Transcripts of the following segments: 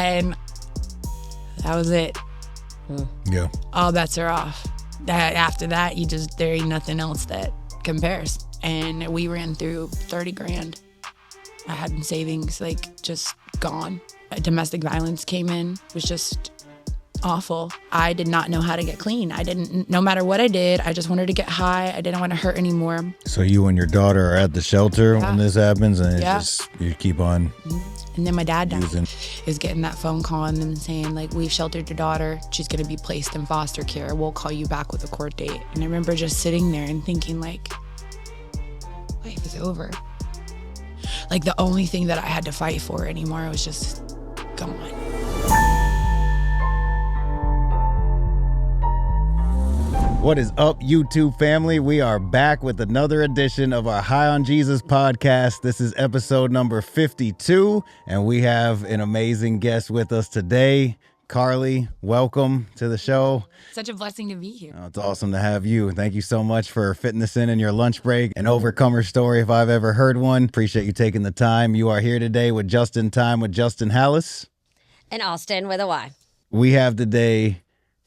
And that was it. Yeah. All bets are off. After that, there ain't nothing else that compares. And we ran through 30 grand. I had in savings, like, just gone. Domestic violence came in, was just awful. I did not know how to get clean. No matter what I did, I just wanted to get high. I didn't want to hurt anymore. So you and your daughter are at the shelter when this happens, and you keep on. And then my dad is getting that phone call and then saying, like, we've sheltered your daughter. She's going to be placed in foster care. We'll call you back with a court date. And I remember just sitting there and thinking, like, life is over. Like, the only thing that I had to fight for anymore was just gone. What is up, YouTube family? We are back with another edition of our High on Jesus podcast. This is episode number 52, and we have an amazing guest with us today. Karlee, welcome to the show. Such a blessing to be here. Oh, it's awesome to have you. Thank you so much for fitting this in your lunch break. An overcomer story if I've ever heard one. Appreciate you taking the time. You are here today with Justin Hallis. And Austin with a Y. We have today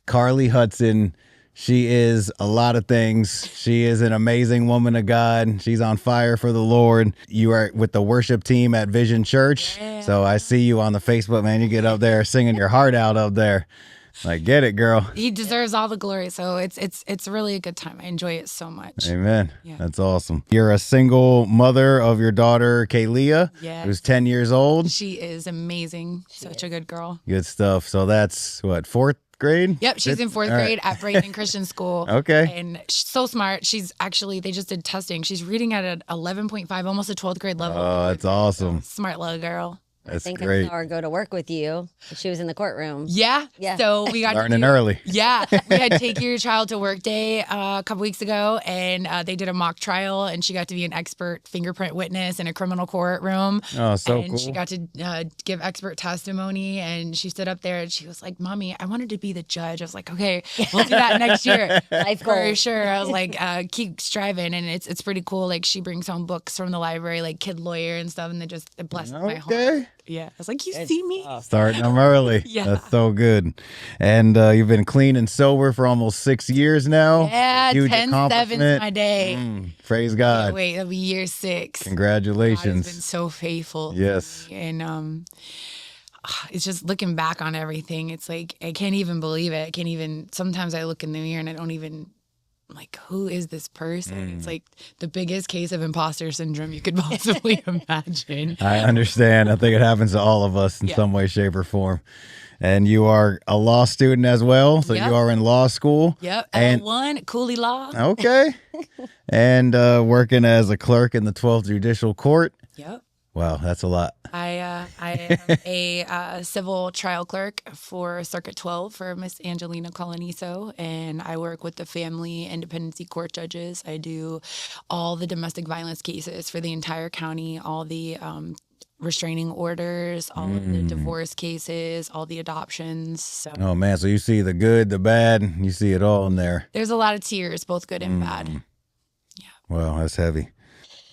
Carley Hudson. She is a lot of things. She is an amazing woman of God. She's on fire for the Lord. You are with the worship team at Vision Church. Yeah. So I see you on the Facebook, man. You get up there singing your heart out up there. Like, get it, girl. He deserves all the glory. So it's really a good time. I enjoy it so much. Amen. Yeah. That's awesome. You're a single mother of your daughter, Karlee, who's 10 years old. She is amazing. Such a good girl. Good stuff. So that's what, fourth grade? Yep, she's in fourth grade at Brighton Christian School. Okay. And she's so smart. She's actually, they just did testing. She's reading at an 11.5, almost a 12th grade level. Oh, that's awesome. Smart little girl. That's I great. I saw her go to work with you. She was in the courtroom. Yeah. So we got learning early. Yeah. We had Take Your Child to Work Day a couple weeks ago, and they did a mock trial, and she got to be an expert fingerprint witness in a criminal courtroom. Oh, so cool. And she got to give expert testimony, and she stood up there and she was like, "Mommy, I wanted to be the judge." I was like, "Okay, we'll do that next year." For sure. I was like, keep striving. And it's pretty cool. Like, she brings home books from the library, like Kid Lawyer and stuff, and it blessed my heart. Yeah. I was like, you see me? Starting them early. Yeah. That's so good. And you've been clean and sober for almost 6 years now. Yeah, Huge 10/7's my day. Praise God. Wait, it'll be year 6. Congratulations. God has been so faithful. Yes. And it's just looking back on everything. It's like, I can't even believe it. Sometimes I look in the mirror and I don't even, like, who is this person? It's like the biggest case of imposter syndrome you could possibly imagine. I understand. I think it happens to all of us in some way, shape, or form. And you are a law student as well. So you are in law school. Yep. And L1, Cooley Law. Okay. And working as a clerk in the 12th Judicial Court. Yep. Wow, that's a lot. I am a civil trial clerk for Circuit 12 for Miss Angelina Coloniso, and I work with the family and dependency court judges. I do all the domestic violence cases for the entire county, all the restraining orders, all of the divorce cases, all the adoptions. So. Oh, man, so you see the good, the bad, you see it all in there. There's a lot of tears, both good and bad. Yeah. Wow, that's heavy.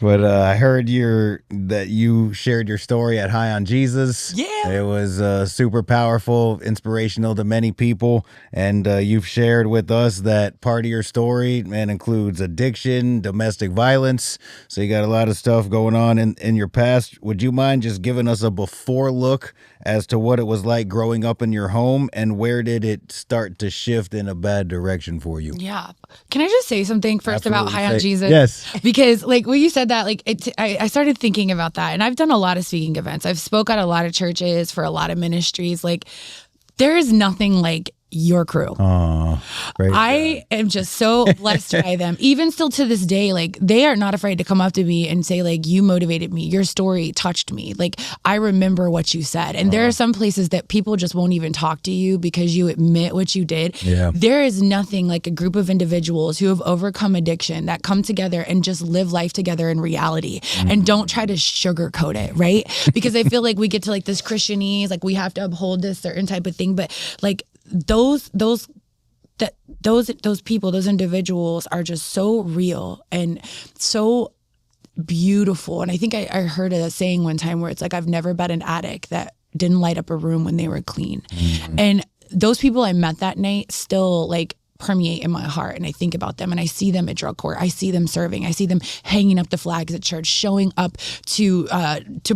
But I heard that you shared your story at High on Jesus. Yeah. It was super powerful, inspirational to many people. And you've shared with us that part of your story, man, includes addiction, domestic violence. So you got a lot of stuff going on in your past. Would you mind just giving us a before look as to what it was like growing up in your home, and where did it start to shift in a bad direction for you? Yeah. Can I just say something first about High on Jesus? Yes. Because, like, when you said that, like, I started thinking about that, and I've done a lot of speaking events. I've spoke at a lot of churches for a lot of ministries. Like, there is nothing like your crew. Oh, I am just so blessed by them. Even still to this day, like, they are not afraid to come up to me and say, like, you motivated me. Your story touched me. Like, I remember what you said. And there are some places that people just won't even talk to you because you admit what you did. Yeah. There is nothing like a group of individuals who have overcome addiction that come together and just live life together in reality and don't try to sugarcoat it, right? Because I feel like we get to, like, this Christianese, like, we have to uphold this certain type of thing, but, like, those people, those individuals are just so real and so beautiful. And I think I heard a saying one time where it's like, I've never met an addict that didn't light up a room when they were clean. And those people I met that night still like permeate in my heart, and I think about them, and I see them at drug court. I see them serving. I see them hanging up the flags at church, showing up to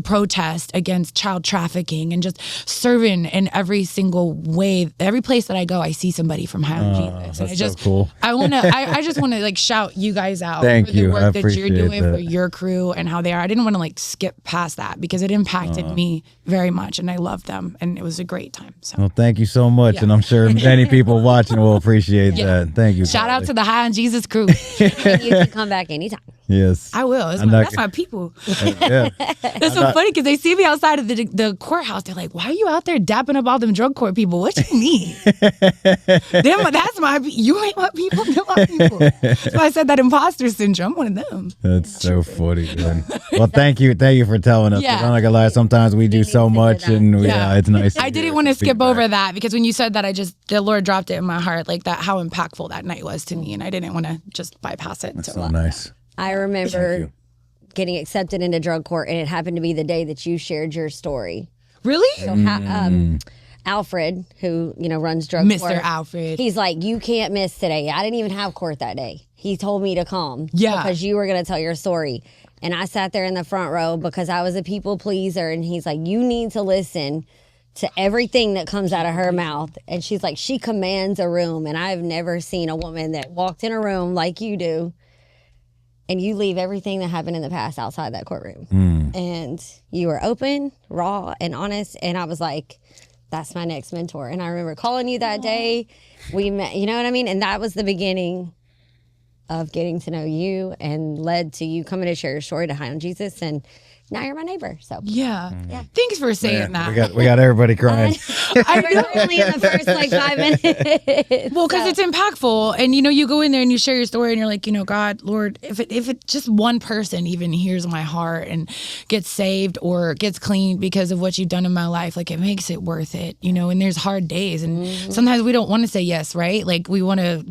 protest against child trafficking, and just serving in every single way. Every place that I go, I see somebody from High on Jesus. And that's so cool. I just want to like shout you guys out Thank for the you. work I that you're appreciate doing that. for your crew and how they are. I didn't want to like skip past that because it impacted me very much, and I loved them, and it was a great time. So. Well, thank you so much, and I'm sure many people watching will appreciate that. Thank you. Shout out to the High on Jesus crew. And you can come back anytime. Yes, I will. That's my people. Yeah. It's so funny because they see me outside of the courthouse. They're like, "Why are you out there dapping up all them drug court people? What you mean? That's my. You ain't my people. They're my people." So I said that imposter syndrome. I'm one of them. That's so funny, man. Well, thank you for telling us. Yeah. I'm not gonna lie. Sometimes we do so much, and it's nice. I didn't want to skip over that because when you said that, the Lord dropped it in my heart, like that, how impactful that night was to me, and I didn't want to just bypass it. That's so nice. I remember getting accepted into drug court, and it happened to be the day that you shared your story. Really? So Alfred, who runs drug court, Mr. Alfred, he's like, you can't miss today. I didn't even have court that day. He told me to come, because you were going to tell your story. And I sat there in the front row because I was a people pleaser, and he's like, you need to listen to everything that comes out of her mouth. And she's like, she commands a room, and I've never seen a woman that walked in a room like you do. And you leave everything that happened in the past outside that courtroom. And you were open, raw, and honest. And I was like, that's my next mentor. And I remember calling you that day. We met, you know what I mean? And that was the beginning of getting to know you, and led to you coming to share your story to High on Jesus. And now you're my neighbor. So yeah. Thanks for saying that. We got everybody crying. I was only in the first 5 minutes. Well, because it's impactful, and you go in there and you share your story, and you're like, God, Lord, if it just one person even hears my heart and gets saved or gets cleaned because of what you've done in my life, like it makes it worth it, And there's hard days, and sometimes we don't want to say yes, right? Like we want to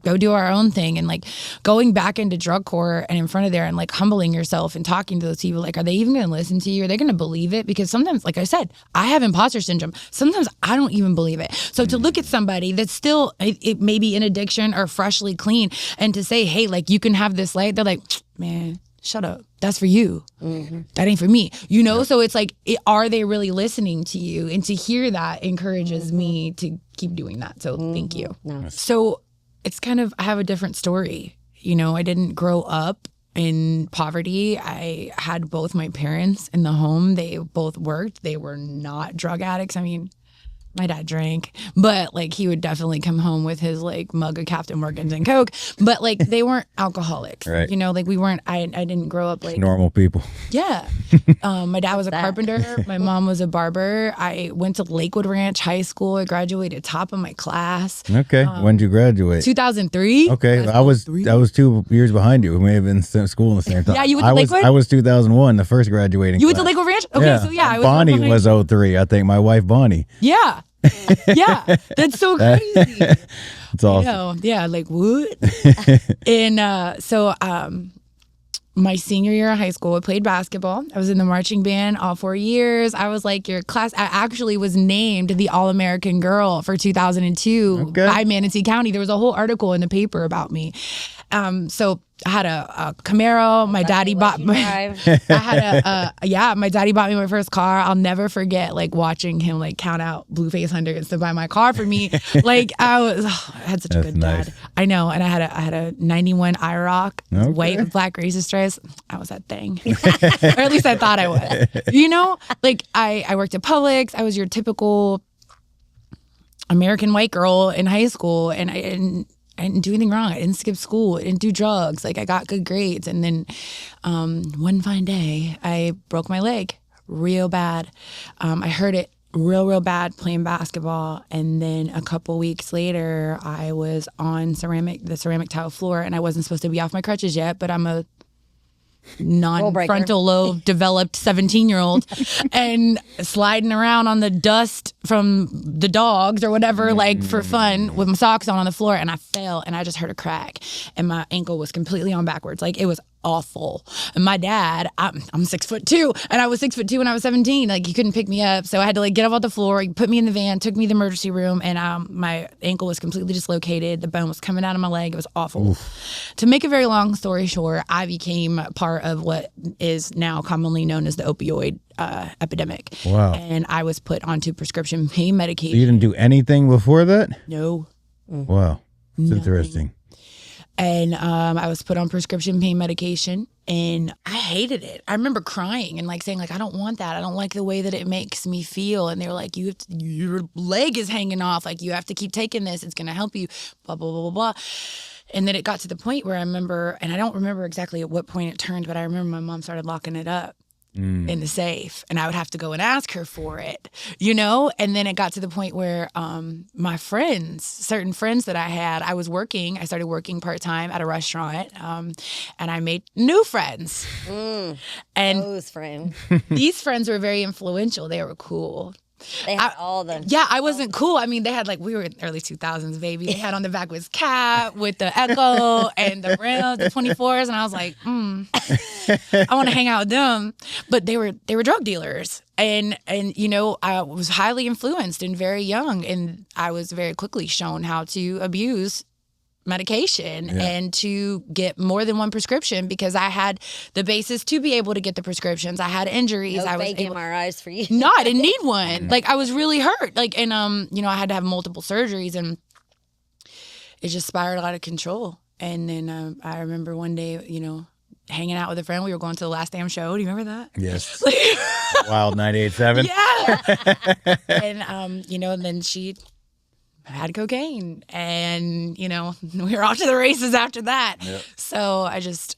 go do our own thing, and like going back into drug court and in front of there and like humbling yourself and talking to those people, like, are they even going to listen to you? Are they going to believe it? Because sometimes, like I said, I have imposter syndrome. Sometimes I don't even believe it. So to look at somebody that's still it may be in addiction or freshly clean, and to say, hey, like you can have this light, they're like, man, shut up. That's for you. That ain't for me. So it's like, are they really listening to you? And to hear that encourages me to keep doing that. So thank you. Nice. So it's kind of, I have a different story. I didn't grow up in poverty. I had both my parents in the home. They both worked. They were not drug addicts. I mean, my dad drank, but like he would definitely come home with his like mug of Captain Morgan's and Coke, but like they weren't alcoholics. Right. Like we weren't, I didn't grow up like Normal people. Yeah. My dad was a carpenter. My mom was a barber. I went to Lakewood Ranch High School. I graduated top of my class. Okay. When did you graduate? 2003. Okay. I was 2 years behind you. We may have been in school in the same time. Yeah, you went to Lakewood? I was 2001, the first graduating You went to class. Lakewood Ranch? Okay, so yeah. I was Bonnie behind- was 03, I think. My wife, Bonnie. Yeah. Yeah. That's so crazy. It's awesome. Yeah, like what? And so my senior year of high school, I played basketball. I was in the marching band all 4 years. I was like your class. I actually was named the All-American Girl for 2002 by Manatee County. There was a whole article in the paper about me. So I had a Camaro. My daddy bought me. My daddy bought me my first car. I'll never forget like watching him like count out Blueface hundreds to buy my car for me. Like I had such a good dad. I know, and I had a '91 IROC, white with black racing stripes. I was that thing, or at least I thought I was. Like I worked at Publix. I was your typical American white girl in high school, and I didn't do anything wrong. I didn't skip school. I didn't do drugs. Like I got good grades. And then one fine day, I broke my leg real bad. I hurt it real bad playing basketball. And then a couple weeks later, I was on the ceramic tile floor, and I wasn't supposed to be off my crutches yet, but I'm a non-frontal lobe developed 17-year-old and sliding around on the dust from the dogs or whatever, like for fun with my socks on the floor, and I fell and I just heard a crack and my ankle was completely on backwards. Like it was awful. And my dad, I'm 6'2", and I was 6'2" when I was 17. Like, he couldn't pick me up, so I had to like get up off the floor. He put me in the van, took me to the emergency room, and my ankle was completely dislocated. The bone was coming out of my leg. It was awful. Oof. To make a very long story short, I became part of what is now commonly known as the opioid epidemic. Wow. And I was put onto prescription pain medication. So you didn't do anything before that? No. Wow. It's interesting. And I was put on prescription pain medication, and I hated it. I remember crying and like saying like, I don't want that. I don't like the way that it makes me feel. And they were like, your leg is hanging off. Like, you have to keep taking this. It's going to help you, blah, blah, blah, blah, blah. And then it got to the point where I remember, and I don't remember exactly at what point it turned, but I remember my mom started locking it up in the safe, and I would have to go and ask her for it, And then it got to the point where my friends, certain friends that I had, I started working part-time at a restaurant, and I made new friends. And those friends. These friends were very influential. They were cool. They had all the... Yeah, I wasn't cool. I mean, they had we were in early 2000s, baby. They had on the back was Cat with the Echo and the rims, the 24s, and I was like, I want to hang out with them. But they were drug dealers, and I was highly influenced and very young, and I was very quickly shown how to abuse medication and to get more than one prescription, because I had the basis to be able to get the prescriptions. I had injuries. No I was fake MRIs for you. No, I didn't need one. Like, I was really hurt. Like, and I had to have multiple surgeries, and it just spiraled out of control. And then I remember one day, hanging out with a friend. We were going to the Last Damn Show. Do you remember that? Yes. Wild 98.7. Yeah. And then she had cocaine, and we were off to the races after that. Yep. So I just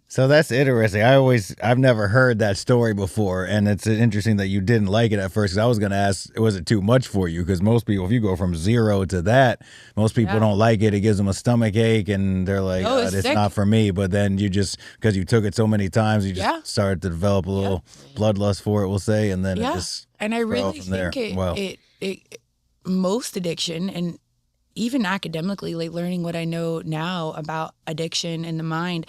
so that's interesting. I've never heard that story before, and it's interesting that you didn't like it at first, because I was going to ask, was it too much for you? Because most people, if you go from 0 to that, most people don't like it. It gives them a stomach ache, and they're like, it's not for me. But then you just, because you took it so many times, you just started to develop a little bloodlust for it, we'll say, and then it just and I really think it most addiction, and even academically, like learning what I know now about addiction and the mind,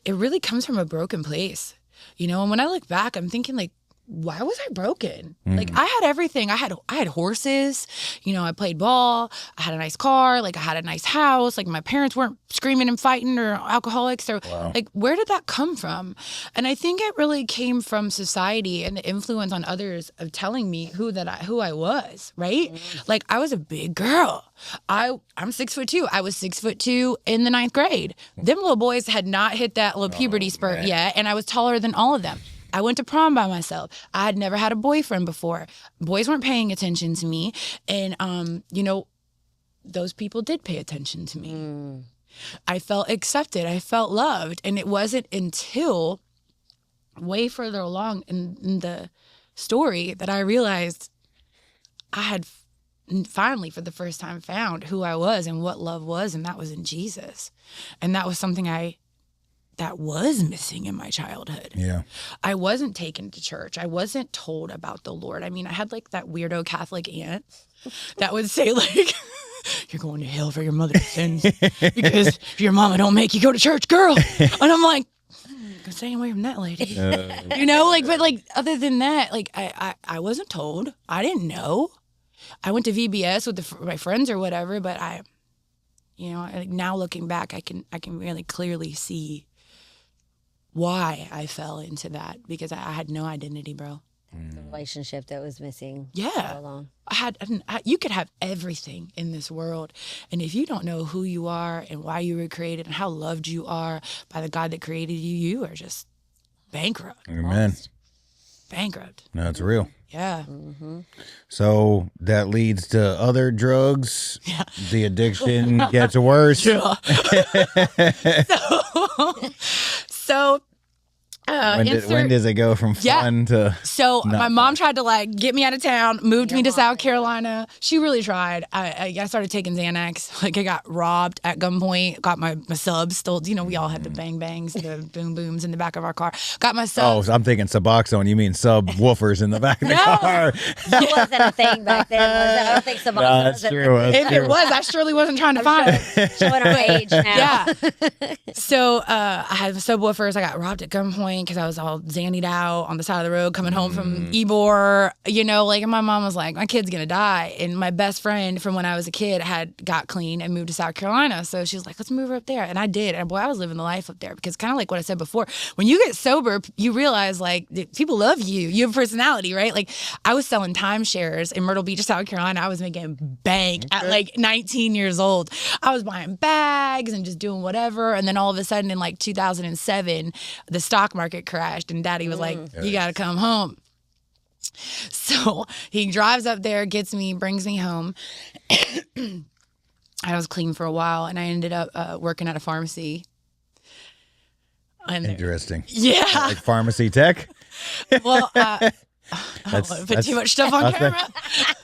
it really comes from a broken place, and when I look back, I'm thinking like, why was I broken? Like, I had everything. I had horses, I played ball, I had a nice car, like I had a nice house, like my parents weren't screaming and fighting or alcoholics, or like, where did that come from? And I think it really came from society and the influence on others of telling me who I was, right? Like, I was a big girl. I'm 6'2". I was 6'2" in the 9th grade. Them little boys had not hit that little puberty spurt yet, and I was taller than all of them. I went to prom by myself. I had never had a boyfriend before. Boys weren't paying attention to me. And, those people did pay attention to me. I felt accepted. I felt loved. And it wasn't until way further along in the story that I realized I had finally, for the first time, found who I was and what love was. And that was in Jesus. And that was something that was missing in my childhood. Yeah. I wasn't taken to church. I wasn't told about the Lord. I mean, I had like that weirdo Catholic aunt that would say like, you're going to hell for your mother's sins because if your mama don't make you go to church, girl. And I'm like, stay away from that lady. But like, other than that, like I wasn't told. I didn't know. I went to VBS with my friends or whatever, but now looking back, I can really clearly see why I fell into that, because I had no identity, bro. The relationship that was missing. Yeah. So long. You could have everything in this world, and if you don't know who you are and why you were created and how loved you are by the God that created you, you are just bankrupt. Amen. Bankrupt. No, it's real. Yeah. Mm-hmm. So that leads to other drugs. Yeah. The addiction gets worse. Yeah. So When does it go from fun to? So my mom fun? tried to like get me out of town, moved me to South Carolina. She really tried. I started taking Xanax. Like I got robbed at gunpoint. Got my subs still. You know, we all had the bang bangs, the boom booms in the back of our car. Got my subs. Oh, I'm thinking Suboxone. You mean subwoofers in the back of the car? That wasn't a thing back then. Was it? I don't think Suboxone. No, that's true. If it was, I surely wasn't trying to find it. Showing our age now. Yeah. So I had subwoofers. I got robbed at gunpoint because I was all zannied out on the side of the road coming home from Ybor. You know, like, and my mom was like, my kid's gonna die. And my best friend from when I was a kid had got clean and moved to South Carolina. So she was like, let's move her up there. And I did. And boy, I was living the life up there because kind of like what I said before, when you get sober, you realize like people love you. You have personality, right? Like I was selling timeshares in Myrtle Beach, South Carolina. I was making bank at like 19 years old. I was buying bags and just doing whatever. And then all of a sudden in like 2007, the stock market crashed and Daddy was like, you got to come home. So he drives up there, gets me, brings me home. I was clean for a while and I ended up working at a pharmacy. Interesting. Yeah. Like pharmacy tech? Well, put too much stuff on camera.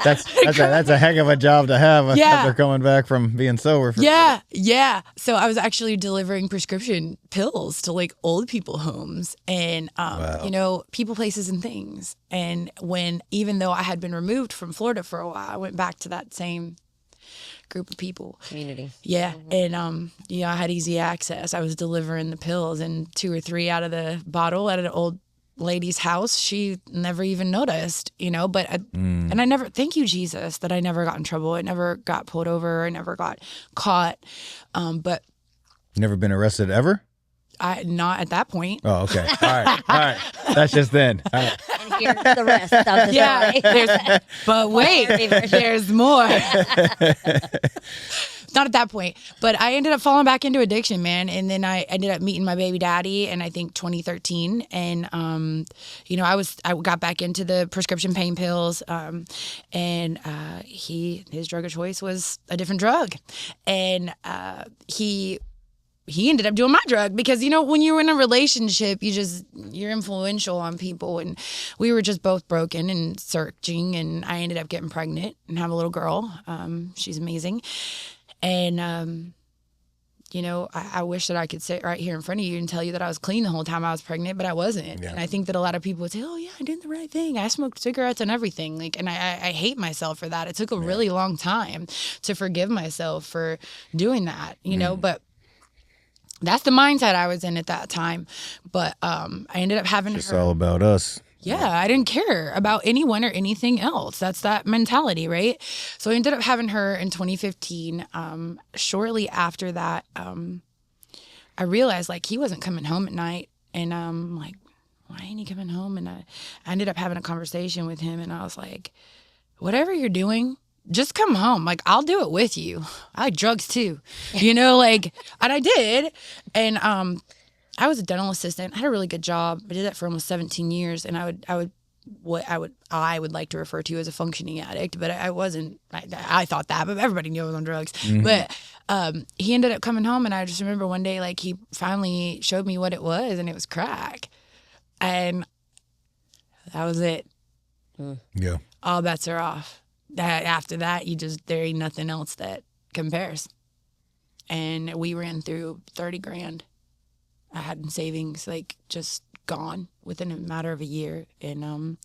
That's a heck of a job to have after coming back from being sober. Yeah. So I was actually delivering prescription pills to like old people homes and, you know, people, places and things. And even though I had been removed from Florida for a while, I went back to that same group of people. Community. Yeah. And, you know, I had easy access. I was delivering the pills and 2 or 3 out of the bottle at an old lady's house. She never even noticed, you know, but, and I never, thank you, Jesus, that I never got in trouble. I never got pulled over. I never got caught. But. Never been arrested ever? Not at that point. Oh, okay. All right. That's just then. All right. And here's the rest of the story. But wait, there's more. Not at that point. But I ended up falling back into addiction, man. And then I ended up meeting my baby daddy in, I think, 2013. And, you know, I got back into the prescription pain pills. And his drug of choice was a different drug. And he ended up doing my drug because, you know, when you're in a relationship, you're influential on people. And we were just both broken and searching. And I ended up getting pregnant and have a little girl. She's amazing. And, you know, I wish that I could sit right here in front of you and tell you that I was clean the whole time I was pregnant, but I wasn't. Yeah. And I think that a lot of people would say, oh, yeah, I did the right thing. I smoked cigarettes and everything. Like, and I hate myself for that. It took a really long time to forgive myself for doing that, you know, but that's the mindset I was in at that time. But I ended up having It's all about us. Yeah, I didn't care about anyone or anything else. That's that mentality, right? So I ended up having her in 2015. Shortly after that, I realized like he wasn't coming home at night. And I'm like, why ain't he coming home? And I ended up having a conversation with him and I was like, whatever you're doing, just come home. Like, I'll do it with you. I like drugs too, you know, like, and I did. And, I was a dental assistant. I had a really good job. I did that for almost 17 years. And I would like to refer to as a functioning addict, but I wasn't, I thought that, but everybody knew I was on drugs. Mm-hmm. But, he ended up coming home and I just remember one day, like he finally showed me what it was and it was crack. And that was it. Yeah. All bets are off. After that, there ain't nothing else that compares. And we ran through 30 grand. I had in savings, like just gone within a matter of a year. And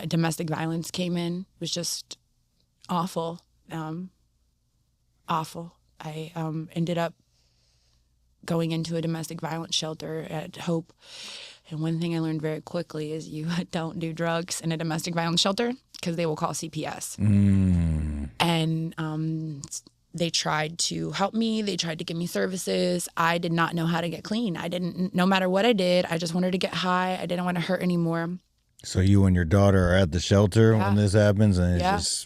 domestic violence came in. It was just awful. Awful. I ended up going into a domestic violence shelter at Hope. And one thing I learned very quickly is you don't do drugs in a domestic violence shelter because they will call CPS. And they tried to help me. They tried to give me services. I did not know how to get clean. No matter what I did, I just wanted to get high. I didn't want to hurt anymore. So you and your daughter are at the shelter when this happens and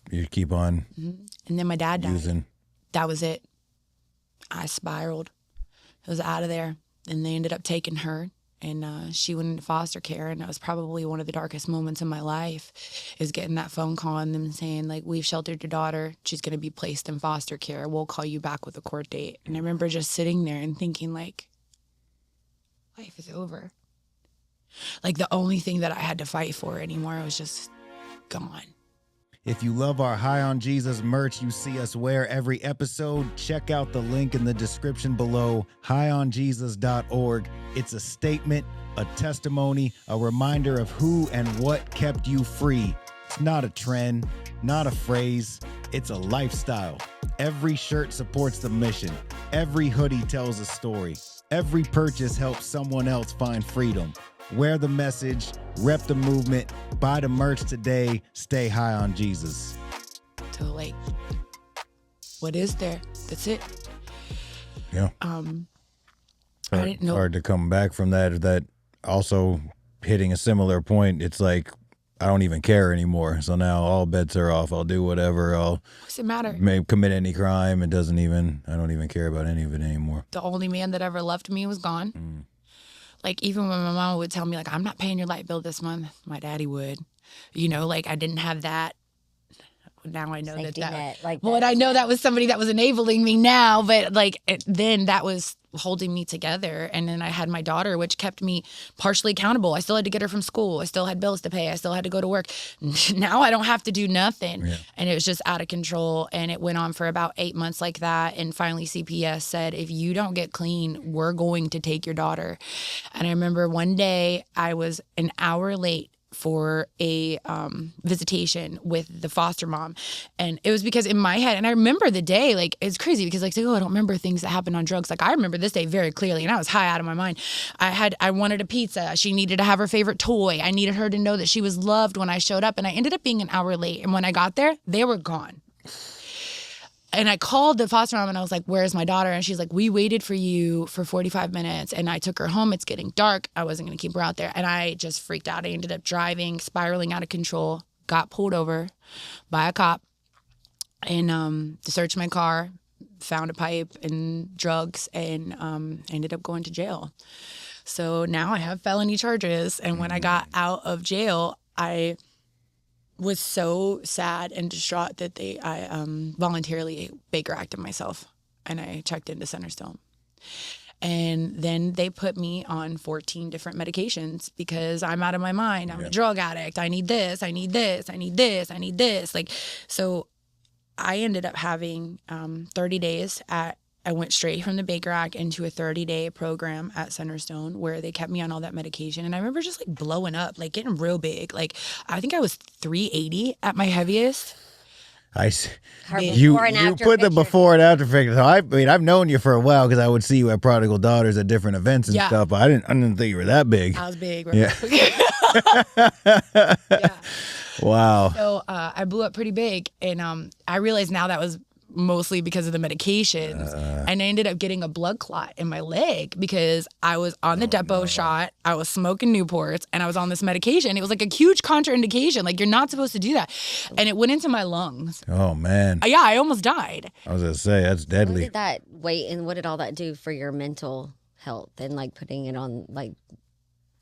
you keep on And then my dad died. using. That was it. I spiraled. I was out of there. And they ended up taking her. And she went into foster care, and that was probably one of the darkest moments in my life, is getting that phone call and them saying, like, we've sheltered your daughter. She's going to be placed in foster care. We'll call you back with a court date. And I remember just sitting there and thinking, like, life is over. Like the only thing that I had to fight for anymore was just gone. If you love our High on Jesus merch you see us wear every episode, check out the link in the description below, highonjesus.org. It's a statement, a testimony, a reminder of who and what kept you free. It's not a trend, not a phrase, it's a lifestyle. Every shirt supports the mission. Every hoodie tells a story. Every purchase helps someone else find freedom. Wear the message, rep the movement, buy the merch today, stay high on Jesus. So like, what is there? That's it. Yeah. I didn't know. Hard to come back from that. That also hitting a similar point. It's like, I don't even care anymore. So now all bets are off. I'll do whatever. What's it matter? May commit any crime. I don't even care about any of it anymore. The only man that ever loved me was gone. Like, even when my mom would tell me, like, I'm not paying your light bill this month, my daddy would. You know, like, I didn't have that. Now I know Safety that. net, like well, and I know that was somebody that was enabling me now, but, like, then that was holding me together. And then I had my daughter, which kept me partially accountable. I still had to get her from school. I still had bills to pay. I still had to go to work. Now I don't have to do nothing. Yeah. And it was just out of control. And it went on for about 8 months like that. And finally CPS said, if you don't get clean, we're going to take your daughter. And I remember one day I was an hour late for a visitation with the foster mom. And it was because in my head, and I remember the day, like, it's crazy because like, I don't remember things that happened on drugs. Like, I remember this day very clearly, and I was high out of my mind. I wanted a pizza. She needed to have her favorite toy. I needed her to know that she was loved when I showed up, and I ended up being an hour late. And when I got there, they were gone. And I called the foster mom and I was like, where's my daughter? And she's like, we waited for you for 45 minutes. And I took her home. It's getting dark. I wasn't going to keep her out there. And I just freaked out. I ended up driving, spiraling out of control, got pulled over by a cop, and searched my car, found a pipe and drugs, and ended up going to jail. So now I have felony charges. And when I got out of jail, I was so sad and distraught that I voluntarily Baker acted myself, and I checked into Centerstone. And then they put me on 14 different medications because I'm out of my mind. I'm a drug addict. I need this. I need this. I need this. I need this. Like, so I ended up having 30 days I went straight from the Baker Act into a 30-day program at Centerstone where they kept me on all that medication. And I remember just like blowing up, like getting real big. Like, I think I was 380 at my heaviest. You put the before and after picture. So I mean, I've known you for a while because I would see you at Prodigal Daughters at different events and stuff. But I didn't think you were that big. I was big. Right? Yeah. Yeah. Wow. So I blew up pretty big, and I realized now that was mostly because of the medications, and I ended up getting a blood clot in my leg because I was on the depot shot, I was smoking Newports, and I was on this medication. It was like a huge contraindication. Like, you're not supposed to do that. And it went into my lungs. Oh, man. Yeah, I almost died. I was going to say, that's deadly. What did all that do for your mental health and like putting it on like...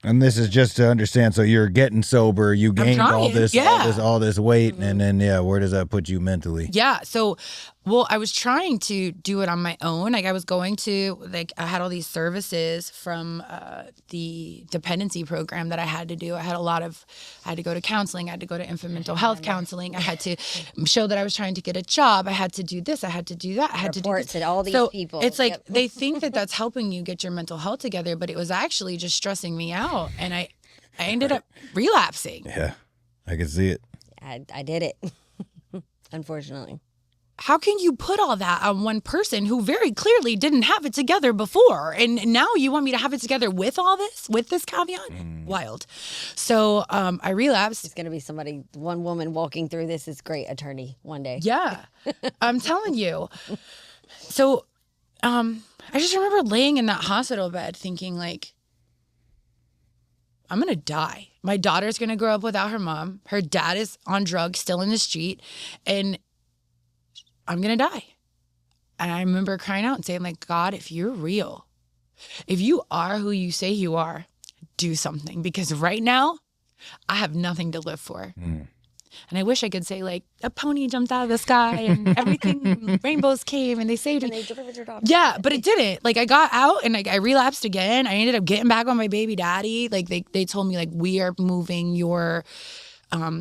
And this is just to understand. So you're getting sober. You gained all this weight, and then where does that put you mentally? Yeah. So, well, I was trying to do it on my own. Like, I was going to I had all these services from the dependency program that I had to do. I had to go to counseling. I had to go to infant mental health counseling. I had to show that I was trying to get a job. I had to do this. I had to do that. I had Reports to do this. At all these people. It's like they think that that's helping you get your mental health together, but it was actually just stressing me out. And I ended up relapsing. Yeah, I can see it. I did it, unfortunately. How can you put all that on one person who very clearly didn't have it together before? And now you want me to have it together with all this, with this caveat? Wild. So I relapsed. It's going to be one woman walking through this is great attorney one day. Yeah, I'm telling you. So I just remember laying in that hospital bed thinking like, I'm going to die. My daughter's going to grow up without her mom. Her dad is on drugs, still in the street, and I'm going to die. And I remember crying out and saying, like, God, if you're real, if you are who you say you are, do something. Because right now, I have nothing to live for. And I wish I could say like a pony jumped out of the sky and everything, rainbows came and they saved me. Yeah, but it didn't. Like I got out and like I relapsed again. I ended up getting back on my baby daddy. Like they told me like, we are moving your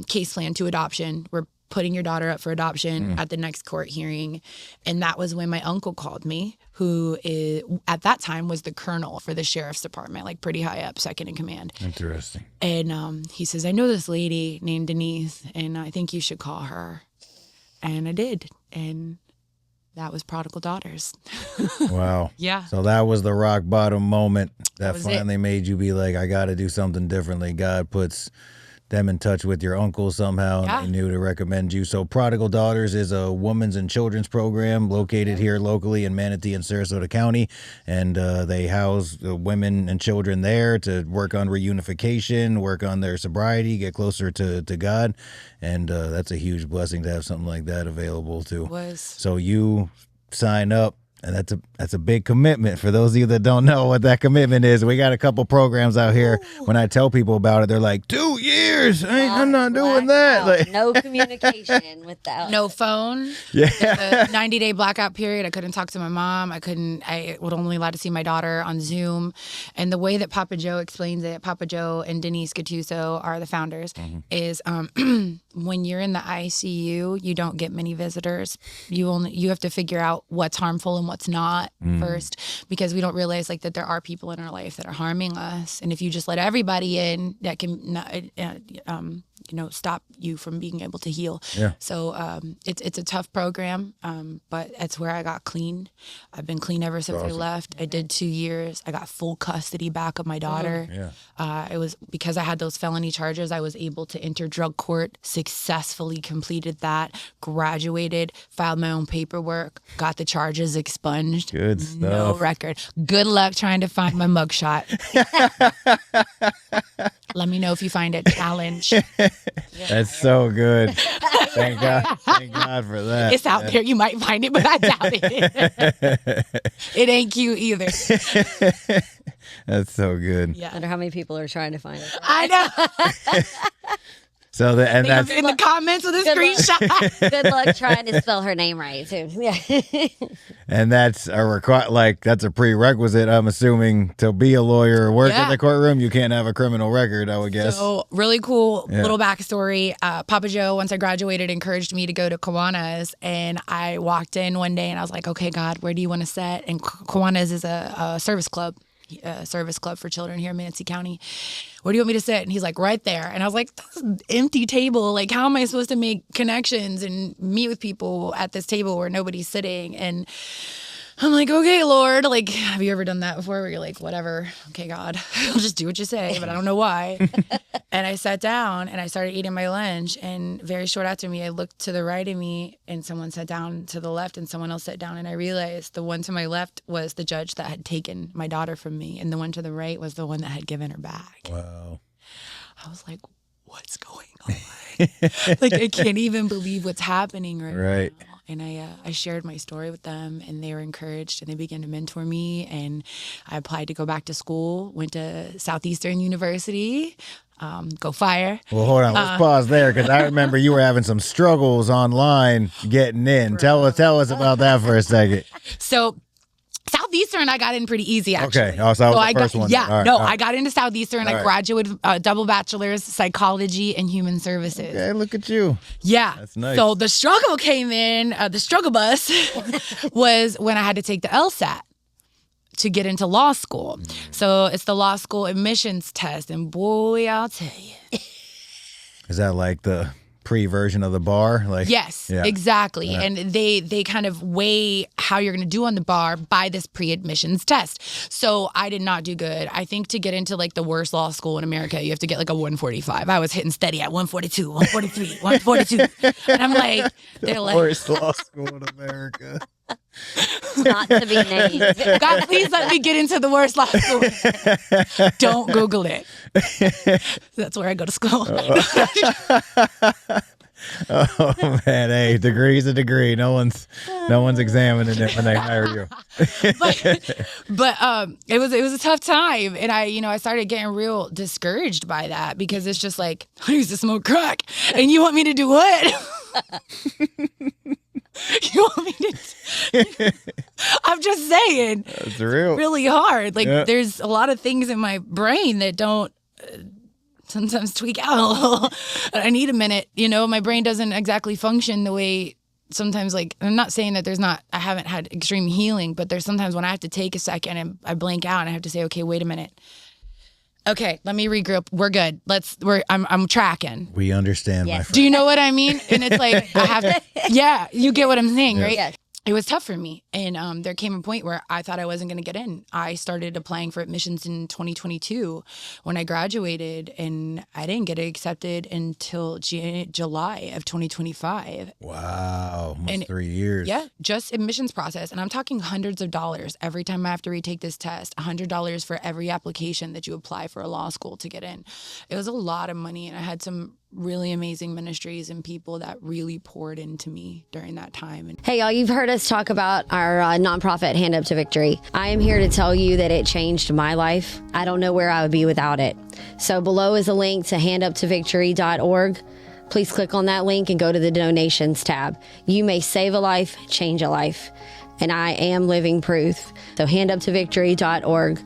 case plan to adoption. We're putting your daughter up for adoption at the next court hearing. And that was when my uncle called me, who is, at that time was the colonel for the sheriff's department, like pretty high up, second in command. Interesting. And he says, I know this lady named Denise, and I think you should call her. And I did. And that was Prodigal Daughters. Wow. Yeah. So that was the rock bottom moment that was finally made you be like, I got to do something differently. God puts them in touch with your uncle somehow, and they knew to recommend you. So Prodigal Daughters is a women's and children's program located here locally in Manatee and Sarasota County, and they house women and children there to work on reunification, work on their sobriety, get closer to God, and that's a huge blessing to have something like that available too. So you sign up. And that's a big commitment. For those of you that don't know what that commitment is, we got a couple programs out here. When I tell people about it, they're like, 2 years? I'm not doing that. Like, no communication with that. No phone. Yeah. The 90-day blackout period. I couldn't talk to my mom. I was only allowed to see my daughter on Zoom. And the way that Papa Joe explains it, Papa Joe and Denise Gattuso are the founders, is when you're in the ICU, you don't get many visitors. You have to figure out what's harmful and what's not first, because we don't realize like that there are people in our life that are harming us, and if you just let everybody in, that can stop you from being able to heal. So it's a tough program, but that's where I got clean. I've been clean ever since I left. I did 2 years. I got full custody back of my daughter. It was because I had those felony charges. I was able to enter drug court, successfully completed that, graduated, filed my own paperwork, got the charges expunged. Good stuff. No record. Good luck trying to find my mugshot. Let me know if you find it. Challenge. That's so good. Thank God for that. It's out there. You might find it, but I doubt it. It ain't cute either. That's so good. I wonder how many people are trying to find it. I know. So that's in the comments with a screenshot. Good luck trying to spell her name right too. Yeah. And that's that's a prerequisite, I'm assuming, to be a lawyer or work in the courtroom. You can't have a criminal record, I would guess. So really cool little backstory. Papa Joe, once I graduated, encouraged me to go to Kiwanis, and I walked in one day and I was like, okay, God, where do you want to set? And Kiwanis is a service club for children here in Manatee County. Where do you want me to sit? And he's like, right there. And I was like, that's an empty table. Like, how am I supposed to make connections and meet with people at this table where nobody's sitting? And I'm like, okay, Lord. Like, have you ever done that before where you're like, whatever, okay, God, I'll just do what you say, but I don't know why. And I sat down and I started eating my lunch. And very short after me, I looked to the right of me and someone sat down to the left and someone else sat down. And I realized the one to my left was the judge that had taken my daughter from me. And the one to the right was the one that had given her back. Wow. I was like, what's going on? Like, I can't even believe what's happening right now. And I shared my story with them, and they were encouraged, and they began to mentor me. And I applied to go back to school, went to Southeastern University, go Fire. Well, hold on. Let's pause there, because I remember you were having some struggles online getting in. Tell us about that for a second. So Southeastern, I got in pretty easy, actually. Okay. Oh, so that was the first one. Yeah. I got into Southeastern. I graduated double bachelor's, psychology and human services. Okay, look at you. Yeah. That's nice. So the struggle came in, the struggle bus was when I had to take the LSAT to get into law school. So it's the law school admissions test. And boy, I'll tell you. Is that like the pre-version of the bar? Yes, exactly. And they kind of weigh how you're going to do on the bar by this pre-admissions test. So I did not do good. I think to get into like the worst law school in America, you have to get like a 145. I was hitting steady at 142, 143, 142. And I'm like, they're like, worst law school in America. Not to be named. God, please let me get into the worst law school. Don't Google it. That's where I go to school. Oh man, hey, degree's a degree. No one's examining it when they hire you. but it was a tough time, and I started getting real discouraged by that, because it's just like, I used to smoke crack, and you want me to do what? You want me to? I'm just saying. It's real. Really hard. Like, there's a lot of things in my brain that don't sometimes tweak out a little. I need a minute. My brain doesn't exactly function the way sometimes, like, I'm not saying that I haven't had extreme healing, but there's sometimes when I have to take a second and I blank out and I have to say, okay, wait a minute. Okay, let me regroup. We're good. I'm tracking. We understand, my friend. Do you know what I mean? And it's like, I have to, you get what I'm saying, right? Yeah. It was tough for me. And there came a point where I thought I wasn't going to get in. I started applying for admissions in 2022 when I graduated, and I didn't get accepted until July of 2025. Wow. Almost 3 years. Yeah, just admissions process. And I'm talking hundreds of dollars every time I have to retake this test, $100 for every application that you apply for a law school to get in. It was a lot of money, and I had some really amazing ministries and people that really poured into me during that time. Hey, y'all, you've heard us talk about our nonprofit Hand Up to Victory. I am here to tell you that it changed my life. I don't know where I would be without it. So below is a link to handuptovictory.org. Please click on that link and go to the donations tab. You may save a life, change a life. And I am living proof. So handuptovictory.org.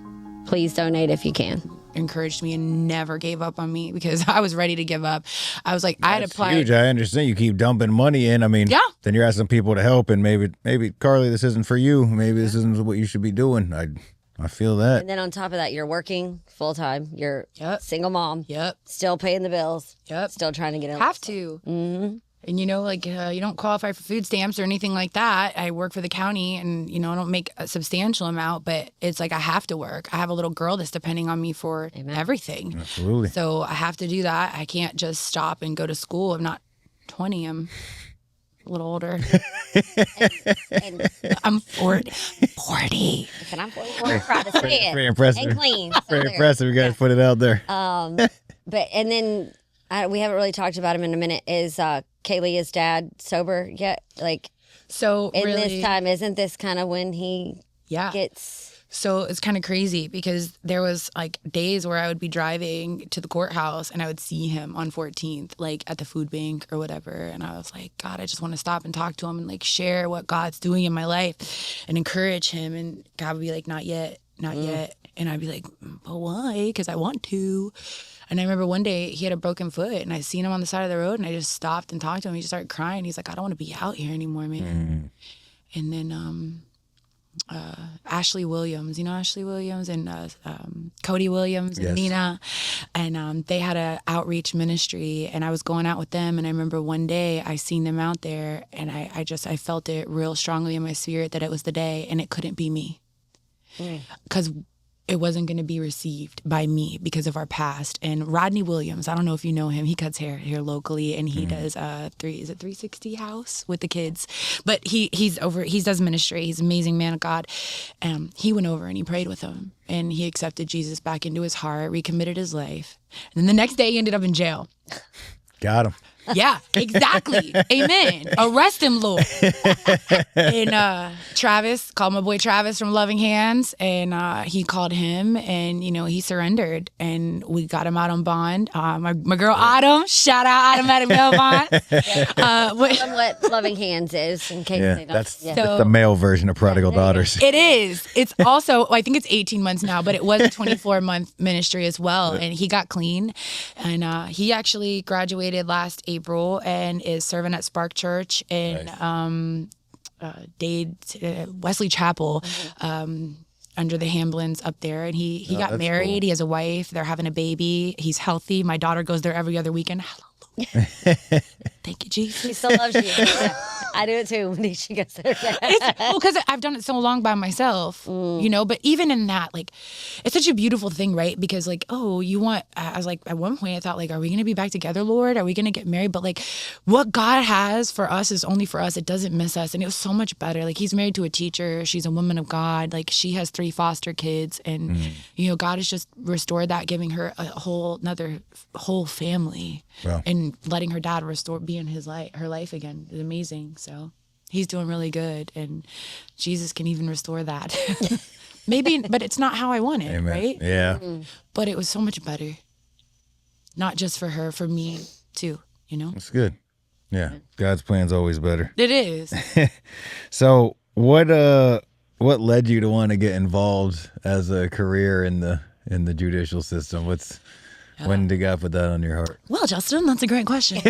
Please donate if you can. Encouraged me and never gave up on me, because I was ready to give up. I was like, I had applied. Huge. I understand you keep dumping money in. I mean, then you're asking people to help, and maybe Karlee, this isn't for you. Maybe this isn't what you should be doing. I feel that. And then on top of that, you're working full time. You're single mom. Yep. Still paying the bills. Yep. Still trying to get in. Have to. Mm-hmm. And, you don't qualify for food stamps or anything like that. I work for the county, and, I don't make a substantial amount, but it's like I have to work. I have a little girl that's depending on me for everything. Absolutely. So I have to do that. I can't just stop and go to school. I'm not 20. I'm a little older. and I'm 40. 40. And I'm 44. Proud to say it. Very impressive. And clean. Very impressive. You guys put it out there. But, and then we haven't really talked about him in a minute. Is Kaylee's dad sober yet? So in really, this time, isn't this kind of when he gets? So it's kind of crazy, because there was like days where I would be driving to the courthouse and I would see him on 14th, like at the food bank or whatever. And I was like, God, I just want to stop and talk to him and like share what God's doing in my life and encourage him. And God would be like, not yet, not yet. And I'd be like, but why? Because I want to. And I remember one day he had a broken foot, and I seen him on the side of the road, and I just stopped and talked to him. He just started crying. He's like, I don't want to be out here anymore, man. And then Ashley Williams, Ashley Williams, and Cody Williams and Nina, and they had a outreach ministry, and I was going out with them. And I remember one day I seen them out there, and I felt it real strongly in my spirit that it was the day, and it couldn't be me, because it wasn't going to be received by me because of our past. And Rodney Williams, I don't know if you know him. He cuts hair here locally, and he does 360 House with the kids. But he does ministry. He's an amazing man of God. He went over and he prayed with him, and he accepted Jesus back into his heart, recommitted his life. And then the next day he ended up in jail. Got him. Yeah, exactly. Amen. Arrest him, Lord. And Travis, called my boy Travis from Loving Hands, and he called him, and, he surrendered, and we got him out on bond. My girl Autumn, shout out Automatic Bail Bond. What Loving Hands is, in case they don't. That's the male version of Prodigal Daughters. It is. It's also, I think it's 18 months now, but it was a 24-month ministry as well, and he got clean, and he actually graduated last April and is serving at Spark Church in Wesley Chapel, under the Hamblins up there. And he got married. Cool. He has a wife. They're having a baby. He's healthy. My daughter goes there every other weekend. Hallelujah. Thank you, Jesus. She still loves you. Yeah. I do it too when she gets there. Because I've done it so long by myself, but even in that, it's such a beautiful thing, right? Because I was like, at one point I thought, are we going to be back together, Lord? Are we going to get married? But what God has for us is only for us. It doesn't miss us. And it was so much better. He's married to a teacher. She's a woman of God. She has 3 foster kids. And, God has just restored that, giving her a whole family. Wow. And and letting her dad be in her life again is amazing. So he's doing really good, and Jesus can even restore that. Maybe, but it's not how I want it, right? Yeah. But it was so much better. Not just for her, for me too, It's good. Yeah. God's plan's always better. It is. So what led you to want to get involved as a career in the judicial system? When did God put that on your heart? Well, Justin, that's a great question.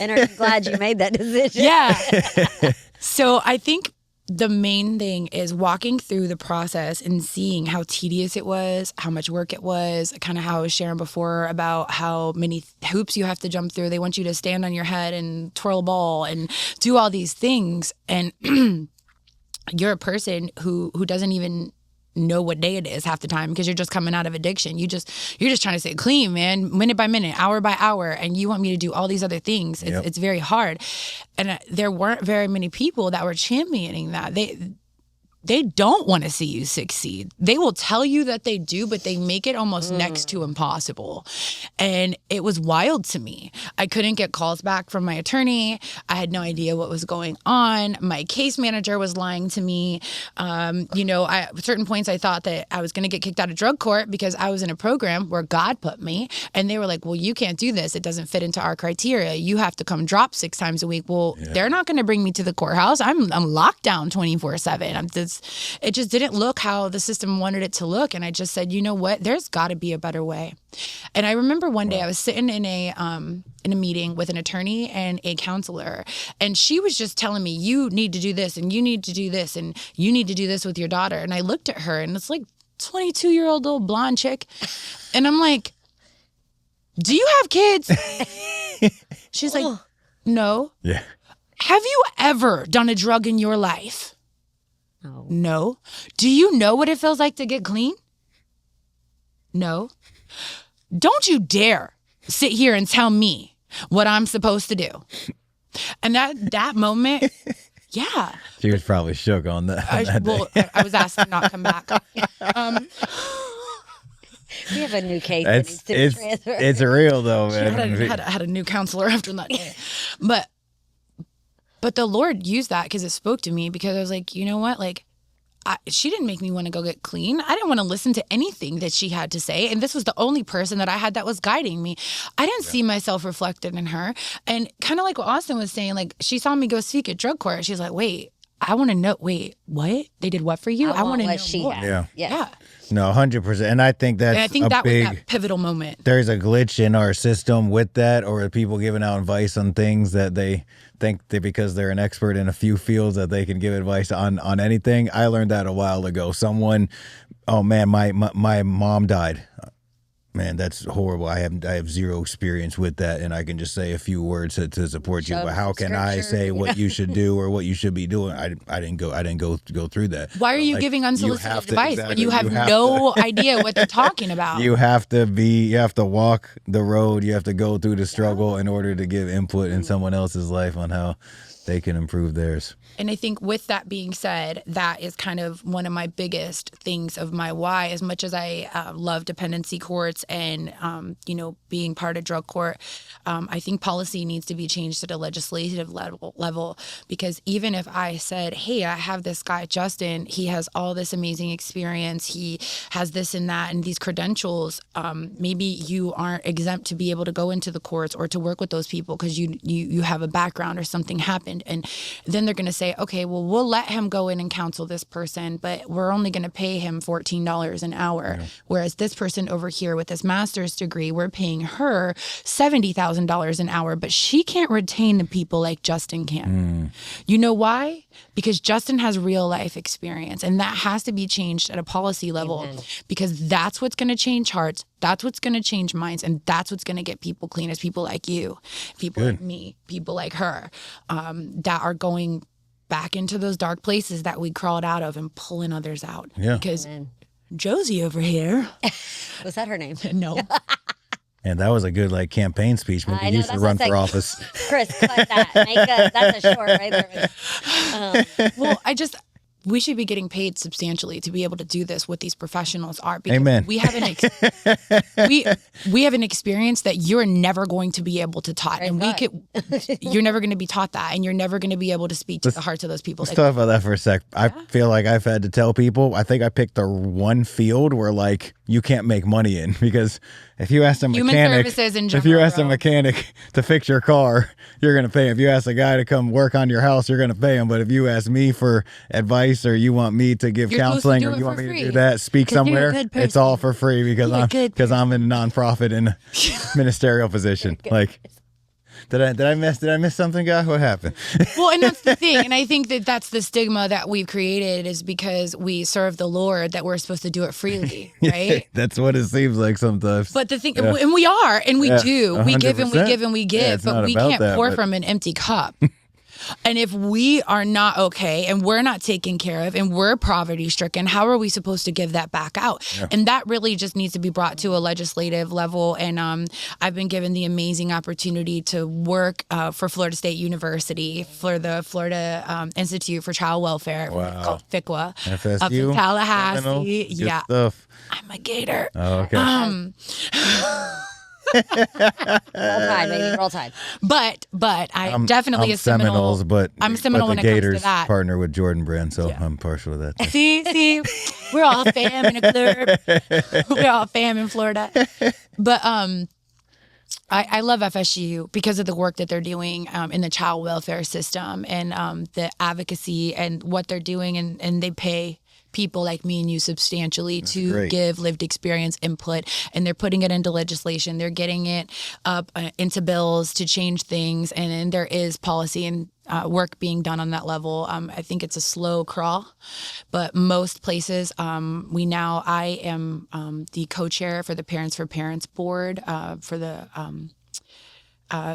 And are you glad you made that decision? Yeah. So I think the main thing is walking through the process and seeing how tedious it was, how much work it was, kind of how I was sharing before about how many hoops you have to jump through. They want you to stand on your head and twirl a ball and do all these things. And you're a person who doesn't even know what day it is half the time because you're just coming out of addiction. You're just trying to stay clean, man, minute by minute, hour by hour, and you want me to do all these other things. It's very hard. And there weren't very many people that were championing that. They don't want to see you succeed. They will tell you that they do, but they make it almost next to impossible. And it was wild to me. I couldn't get calls back from my attorney. I had no idea what was going on. My case manager was lying to me. At certain points I thought that I was going to get kicked out of drug court because I was in a program where God put me. And they were like, well, you can't do this. It doesn't fit into our criteria. You have to come drop 6 times a week. Well, they're not going to bring me to the courthouse. I'm locked down 24/7. It just didn't look how the system wanted it to look. And I just said, you know what? There's got to be a better way. And I remember one day I was sitting in a meeting with an attorney and a counselor, and she was just telling me, you need to do this, and you need to do this, and you need to do this with your daughter. And I looked at her, and it's like 22-year-old old blonde chick. And I'm like, do you have kids? She's like, no. Yeah. Have you ever done a drug in your life? No. Do you know what it feels like to get clean? No. Don't you dare sit here and tell me what I'm supposed to do. And that moment, yeah. She was probably shook on that. I was asked to not come back. We have a new case that needs to be transferred. It's real though, man. I had a new counselor after that day. But the Lord used that because it spoke to me, because I was like, you know what? Like, she didn't make me want to go get clean. I didn't want to listen to anything that she had to say. And this was the only person that I had that was guiding me. I didn't see myself reflected in her. And kind of like what Austin was saying, like, she saw me go speak at drug court. She's like, wait, I want to know, what? They did what for you? I want to know more. Yeah. No, 100%. And I think that's was that pivotal moment. There's a glitch in our system with that, or people giving out advice on things that they think that because they're an expert in a few fields that they can give advice on anything. I learned that a while ago. Oh man, my mom died. Man, that's horrible. I have zero experience with that, and I can just say a few words to support you. But how can I say what you should do or what you should be doing? I didn't go through that. Why are you giving unsolicited advice when you have no idea what they're talking about? You have to walk the road. You have to go through the struggle in order to give input in someone else's life on how they can improve theirs. And I think with that being said, that is kind of one of my biggest things of my why. As much as I love dependency courts and, being part of drug court, I think policy needs to be changed at a legislative level, because even if I said, hey, I have this guy, Justin, he has all this amazing experience, he has this and that and these credentials, maybe you aren't exempt to be able to go into the courts or to work with those people because you have a background or something happened. And then they're going to say, okay, well, we'll let him go in and counsel this person, but we're only going to pay him $14 an hour. Yeah. Whereas this person over here with this master's degree, we're paying her $70,000 an hour, but she can't retain the people like Justin can. You know why? Because Justin has real life experience, and that has to be changed at a policy level. Amen. Because that's what's going to change hearts. That's what's going to change minds, and that's what's going to get people clean, as people like you, people like me, people like her, that are going back into those dark places that we crawled out of and pulling others out. Yeah. Because Josie over here. Was that her name? No. And that was a good campaign speech. Maybe you should run for office. Chris, cut that. That's a short right there. Well, we should be getting paid substantially to be able to do this. What these professionals are, because Amen. we have we have an experience that you're never going to be able to taught, and you're never going to be taught that, and you're never going to be able to speak to the hearts of those people. Let's talk about that for a sec. I feel like I've had to tell people. I think I picked the one field where like you can't make money in, because if you ask a mechanic, if you ask a mechanic to fix your car, you're going to pay him. If you ask a guy to come work on your house, you're going to pay him. But if you ask me for advice, or you want me to give counseling, or you want me to do that, speak somewhere, it's all for free, because I'm in a nonprofit in a ministerial position. Like, did I miss something, guy? What happened? Well, and that's the thing. And I think that that's the stigma that we've created, is because we serve the Lord, that we're supposed to do it freely, right? That's what it seems like sometimes. But the thing, and we are, and we do. 100%. We give and we give and we give, but we can't pour from an empty cup. And if we are not okay, and we're not taken care of, and we're poverty stricken, how are we supposed to give that back out? Yeah. And that really just needs to be brought to a legislative level. And I've been given the amazing opportunity to work for Florida State University, for the Florida Institute for Child Welfare, called FICWA, FSU, up in Tallahassee. Good stuff. I'm a Gator. Oh, okay. Roll Tide, baby, Roll Tide. But I'm definitely a Seminole. But I'm a Seminole when it Gators comes to that. Partner with Jordan Brand, so I'm partial to that. See, we're all fam in a club. We're all fam in Florida. But I love FSU because of the work that they're doing in the child welfare system, and the advocacy and what they're doing, and they pay people like me and you substantially to give lived experience input, and they're putting it into legislation. They're getting it up into bills to change things, and then there is policy and work being done on that level. I think it's a slow crawl, but most places, I am the co-chair for the Parents for Parents board for the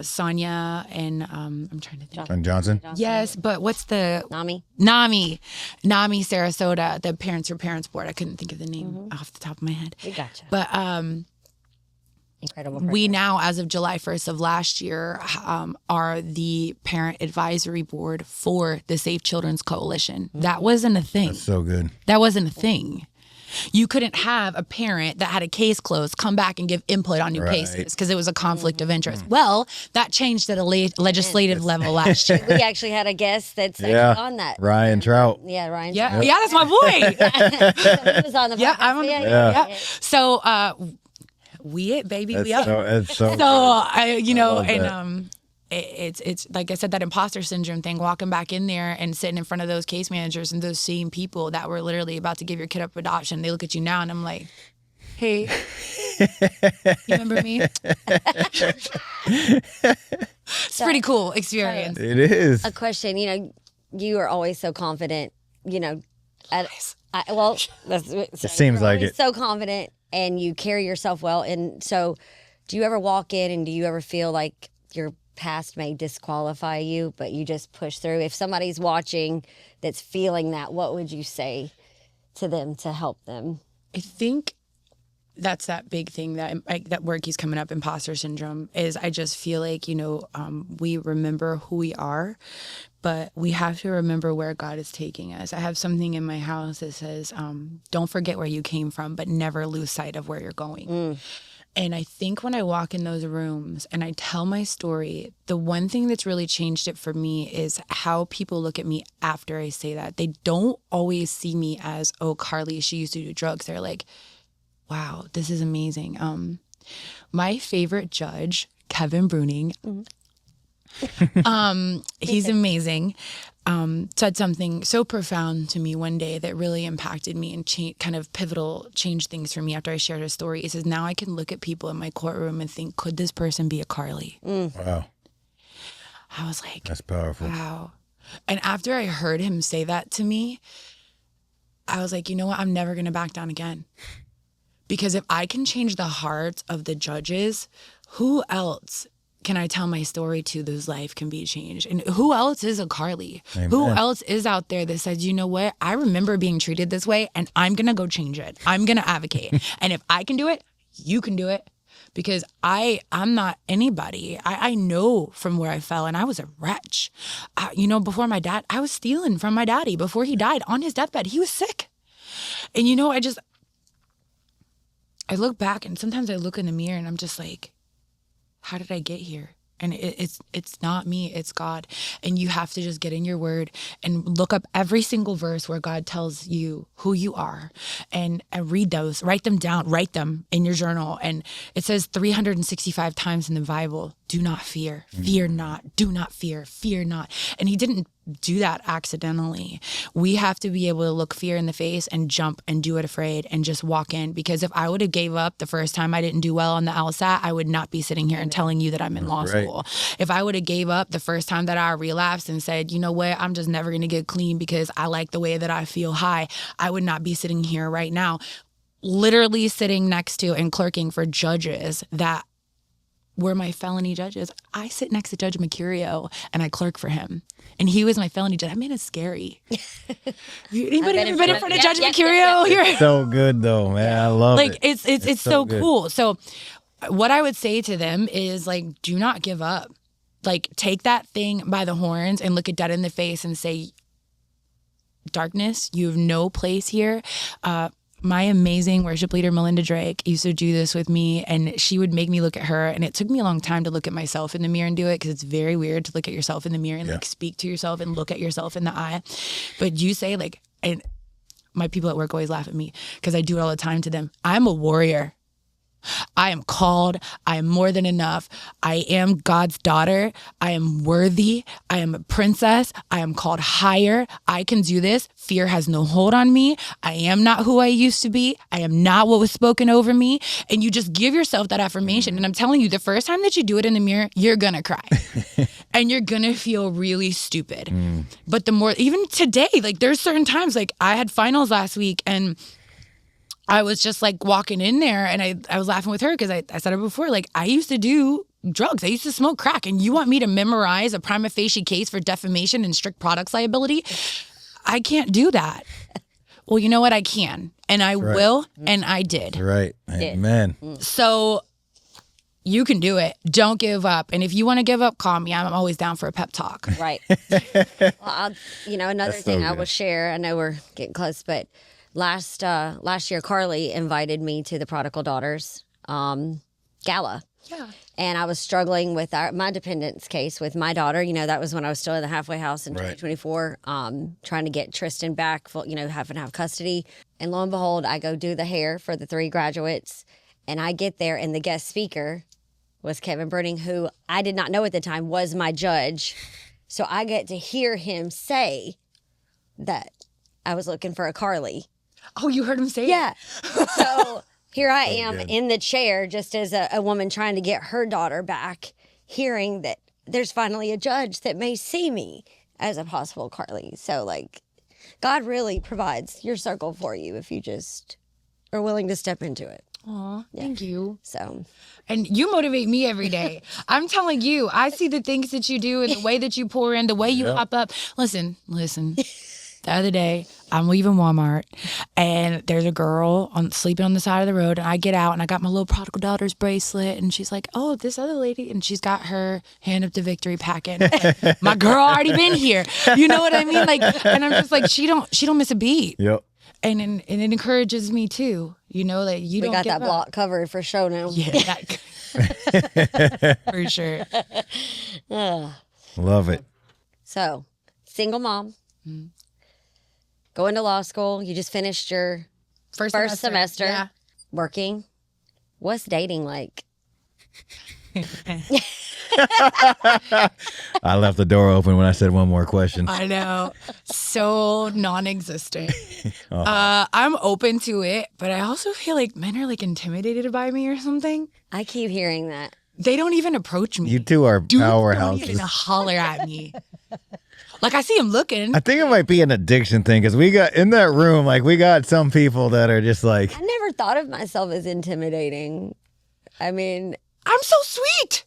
Sonia and I'm trying to think. And Johnson? Yes, but what's the NAMI Sarasota, the Parents for Parents board. I couldn't think of the name off the top of my head. We gotcha. But incredible. We now, as of July 1st of last year, are the parent advisory board for the Safe Children's Coalition. That wasn't a thing. That's so good. That wasn't a thing. You couldn't have a parent that had a case closed come back and give input on new cases because it was a conflict of interest. Well, that changed at a legislative level last year. We actually had a guest that's on that. Ryan Trout. Yeah, Ryan. Yeah, that's my boy. He was on the podcast. I'm on the So we up. It's like I said, that imposter syndrome thing, walking back in there and sitting in front of those case managers and those same people that were literally about to give your kid up for adoption. They look at you now and I'm like, hey, you remember me? It's a pretty cool experience. It is. A question, you are always so confident, it seems like it. So confident, and you carry yourself well. And so do you ever walk in and do you ever feel like your past may disqualify you, but you just push through? If somebody's watching that's feeling that, what would you say to them to help them? I think that's that big thing that word keeps coming up, imposter syndrome, is I just feel like, we remember who we are, but we have to remember where God is taking us. I have something in my house that says, don't forget where you came from, but never lose sight of where you're going. And I think when I walk in those rooms and I tell my story, the one thing that's really changed it for me is how people look at me after I say that. They don't always see me as, oh, Karlee, she used to do drugs. They're like, wow, this is amazing. My favorite judge, Kevin Bruning, he's amazing. Said something so profound to me one day that really impacted me and changed things for me after I shared a story. He says, now I can look at people in my courtroom and think, could this person be a Karlee? Wow. I was like, that's powerful. Wow. And after I heard him say that to me, I was like, you know what? I'm never going to back down again. Because if I can change the hearts of the judges, who else can I tell my story to whose life can be changed? And who else is a Karlee? Amen. Who else is out there that says, you know what? I remember being treated this way and I'm going to go change it. I'm going to advocate. And if I can do it, you can do it. because I'm not anybody. I know from where I fell, and I was a wretch. Before my dad, I was stealing from my daddy. Before he died, on his deathbed, he was sick. And I look back, and sometimes I look in the mirror and I'm just like, how did I get here? And it's not me, it's God. And you have to just get in your word and look up every single verse where God tells you who you are, and read those, write them down, write them in your journal. And it says 365 times in the Bible, do not fear, fear not, do not fear, fear not. And he didn't do that accidentally. We have to be able to look fear in the face and jump and do it afraid and just walk in. Because if I would have gave up the first time I didn't do well on the LSAT, I would not be sitting here and telling you that I'm in law school. If I would have gave up the first time that I relapsed and said, you know what, I'm just never going to get clean because I like the way that I feel high, I would not be sitting here right now, literally sitting next to and clerking for judges that were my felony judges. I sit next to Judge Mercurio and I clerk for him. And he was my felony judge. That man is scary. Anybody ever been in front of Judge Mercurio? It's so good though, man. I love it. It's so cool. So what I would say to them is do not give up. Take that thing by the horns and look it dead in the face and say, darkness, you have no place here. My amazing worship leader, Melinda Drake, used to do this with me, and she would make me look at her. And it took me a long time to look at myself in the mirror and do it, because it's very weird to look at yourself in the mirror and speak to yourself and look at yourself in the eye. But you say and my people at work always laugh at me because I do it all the time to them. I'm a warrior. I am called. I am more than enough. I am God's daughter. I am worthy. I am a princess. I am called higher. I can do this. Fear has no hold on me. I am not who I used to be. I am not what was spoken over me. And you just give yourself that affirmation. And I'm telling you, the first time that you do it in the mirror, you're going to cry. And you're going to feel really stupid. But the more, even today, there's certain times, I had finals last week, and I was just walking in there, and I was laughing with her because I said it before, I used to do drugs. I used to smoke crack, and you want me to memorize a prima facie case for defamation and strict products liability? I can't do that. Well, you know what? I can, and I will, and I did. Right. Amen. So you can do it. Don't give up. And if you want to give up, call me. I'm always down for a pep talk. Right. Well, another thing I will share, I know we're getting close, but last year, Carley invited me to the Prodigal Daughters gala. Yeah. And I was struggling with my dependence case with my daughter. That was when I was still in the halfway house in 2024, trying to get Tristan back, having to have custody. And lo and behold, I go do the hair for the 3 graduates. And I get there, and the guest speaker was Kevin Burning, who I did not know at the time was my judge. So I get to hear him say that I was looking for a Carley. Oh, you heard him say it? So here I am in the chair, just as a woman trying to get her daughter back, hearing that there's finally a judge that may see me as a possible Carley. So, God really provides your circle for you if you just are willing to step into it. Aw, thank you. So, and you motivate me every day. I'm telling you, I see the things that you do and the way that you pour in, the way you hop up. Listen. The other day, I'm leaving Walmart, and there's a girl sleeping on the side of the road, and I get out, and I got my little Prodigal Daughters bracelet, and she's like, oh, this other lady, and she's got her hand up to victory packet. My girl already been here. You know what I mean? And I'm just she don't miss a beat. Yep. And it encourages me too. That you don't got give that up. block covered for show now. Yeah, for sure. Love it. So, single mom. Going to law school. You just finished your first semester. Yeah. Working. What's dating like? I left the door open when I said one more question. I know. So non-existent. I'm open to it, but I also feel like men are intimidated by me or something. I keep hearing that. They don't even approach me. You two are powerhouses. Don't even holler at me. I see him looking. I think it might be an addiction thing, because we got in that room, we got some people that are just I never thought of myself as intimidating. I mean, I'm so sweet.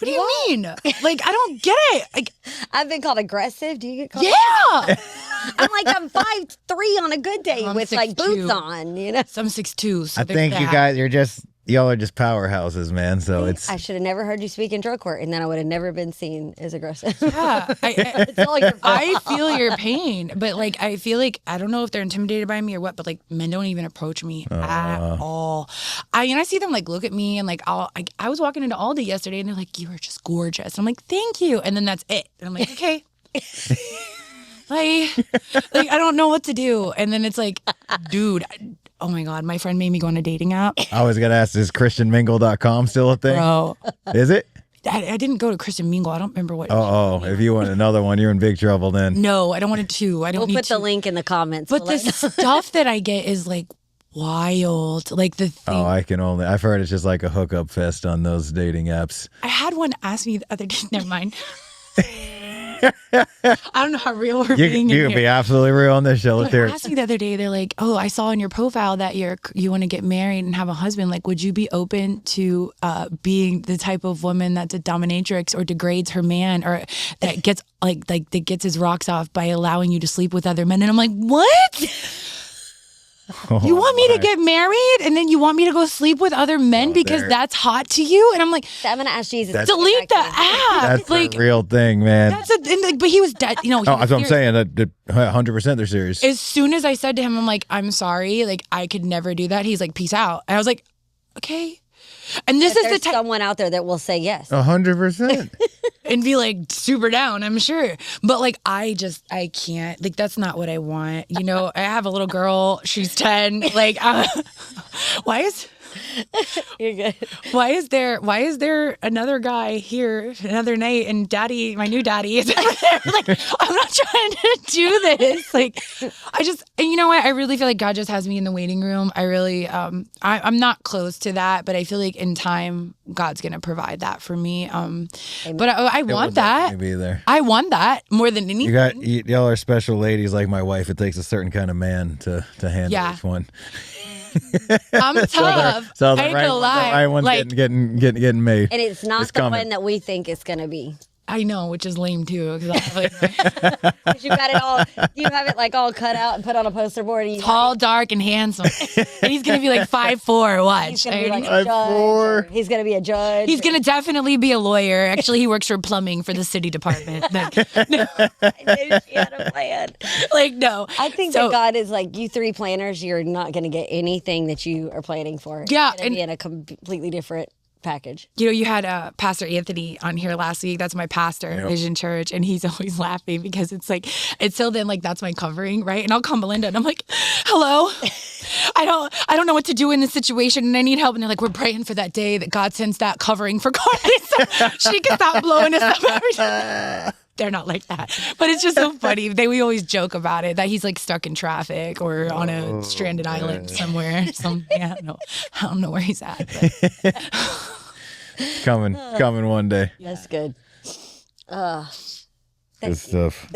What do you mean? I don't get it. I've been called aggressive. Do you get called? Yeah. I'm 5'3" on a good day with 6'2". boots on, So I'm 6'2". So I think you guys, you're just y'all are just powerhouses, man. So it's. I should have never heard you speak in drug court, and then I would have never been seen as aggressive. Yeah, It's all your fault. I feel your pain, but like I feel like I don't know if they're intimidated by me or what, but like men don't even approach me at all. I see them like look at me and like I was walking into Aldi yesterday and they're like, "You are just gorgeous." I'm like, "Thank you," and then that's it. And I'm like, "Okay." like I don't know what to do, and then it's like, dude. Oh my God, my friend made me go on a dating app. I was going to ask, is ChristianMingle.com still a thing? Bro. Is it? I didn't go to Christian Mingle. I don't remember what. If you want another one, you're in big trouble then. No, I don't want to. I don't We'll need put to. the link in the comments. But the stuff that I get is like wild. Like the thing. I've heard it's just like a hookup fest on those dating apps. I had one ask me the other day. Never mind. I don't know how real we're being. You can be absolutely real on this show. Let's hear it. They asked me the other day, they're like, "Oh, I saw in your profile that you want to get married and have a husband. Like, would you be open to being the type of woman that's a dominatrix or degrades her man, or that gets that gets his rocks off by allowing you to sleep with other men?" And I'm like, "What? You want me to get married and then you want me to go sleep with other men because that's hot to you?" And I'm like, I'm gonna ask Jesus. delete the app. That's like a real thing, man. But he was dead. You know. That's what I'm saying. 100% they're serious. As soon as I said to him, I'm like, "I'm sorry. Like, I could never do that." He's like, "Peace out." And I was like, "Okay." And this is the type. Someone out there that will say yes. 100%. And be like super down, I'm sure. But like, I can't. Like, that's not what I want. You know, I have a little girl. She's 10. Like, why is... You're good. Why is there another guy here another night and daddy, my new daddy is over there? Like, I'm not trying to do this. Like, and you know what? I really feel like God just has me in the waiting room. I really, I'm not close to that, but I feel like in time, God's going to provide that for me. But I want that. Be there. I want that more than anything. Y'all are special ladies like my wife. It takes a certain kind of man to handle this one. I'm tough. So I ain't gonna lie. The right one's like, getting made. And it's not the one that we think it's gonna be. I know, which is lame too. Because you got it all. You have it like all cut out and put on a poster board. And tall, dark, and handsome. And he's gonna be like 5'4". Watch. He's gonna be like a judge. He's gonna be a judge. He's gonna definitely be a lawyer. Actually, he works for plumbing for the city department. Like, no. I knew she had a plan. Like, no. I think that God is like, you three planners, you're not gonna get anything that you are planning for. Yeah, it's gonna be in a completely different package. You know, you had Pastor Anthony on here last week. That's my pastor at Vision Church, and he's always laughing because it's like, it's till then, like, that's my covering, right? And I'll call Melinda and I'm like, "Hello, I don't know what to do in this situation and I need help." And they're like, "We're praying for that day that God sends that covering for Karlee so she can stop blowing us up every time." They're not like that, but it's just so funny. We always joke about it, that he's like stuck in traffic or on a stranded island somewhere. I don't know where he's at. But. coming one day. That's good. Good stuff.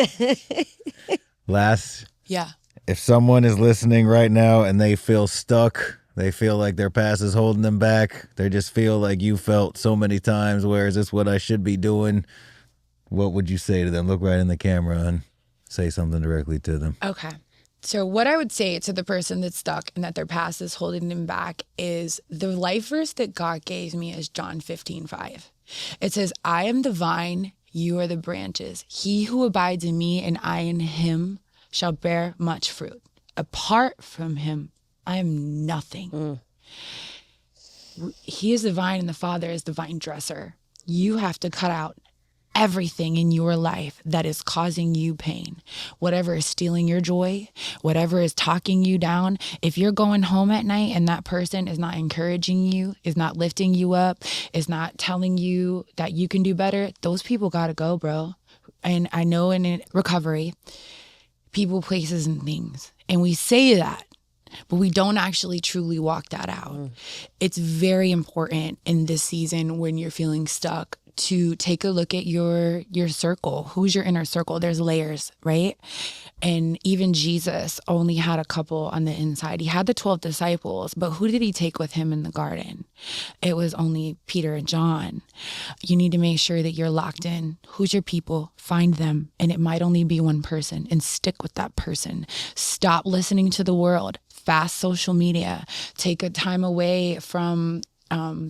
Yeah. If someone is listening right now and they feel stuck, they feel like their past is holding them back, they just feel like you felt so many times, where is this what I should be doing? What would you say to them? Look right in the camera and say something directly to them. Okay. So what I would say to the person that's stuck and that their past is holding them back is the life verse that God gave me is John 15:5. It says, "I am the vine, you are the branches. He who abides in me and I in him shall bear much fruit. Apart from him, I am nothing." He is the vine and the Father is the vine dresser. You have to cut out everything in your life that is causing you pain, whatever is stealing your joy, whatever is talking you down. If you're going home at night and that person is not encouraging you, is not lifting you up, is not telling you that you can do better, those people gotta go, bro. And I know in recovery, people, places, and things, and we say that, but we don't actually truly walk that out. It's very important in this season when you're feeling stuck to take a look at your circle. Who's your inner circle? There's layers, right? And even Jesus only had a couple on the inside. He had the 12 disciples, but who did he take with him in the garden? It was only Peter and John. You need to make sure that you're locked in. Who's your people? Find them. And it might only be one person, and stick with that person. Stop listening to the world. Fast social media. Take a time away from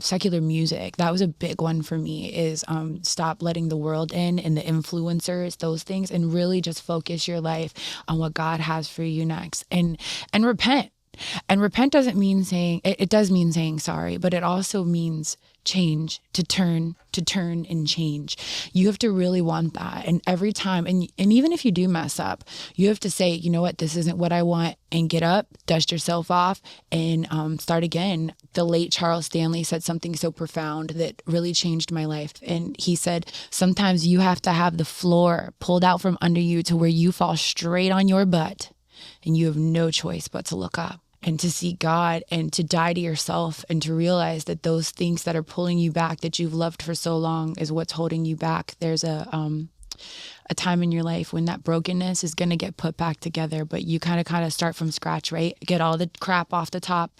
secular music. That was a big one for me, is stop letting the world in and the influencers, those things, and really just focus your life on what God has for you next, and repent. And repent doesn't mean saying, it does mean saying sorry, but it also means change, to turn and change. You have to really want that. And every time, and even if you do mess up, you have to say, you know what, this isn't what I want, and get up, dust yourself off, and start again. The late Charles Stanley said something so profound that really changed my life. And he said, sometimes you have to have the floor pulled out from under you to where you fall straight on your butt, and you have no choice but to look up and to seek God and to die to yourself, and to realize that those things that are pulling you back, that you've loved for so long, is what's holding you back. There's a time in your life when that brokenness is going to get put back together, but you kind of start from scratch, right? Get all the crap off the top.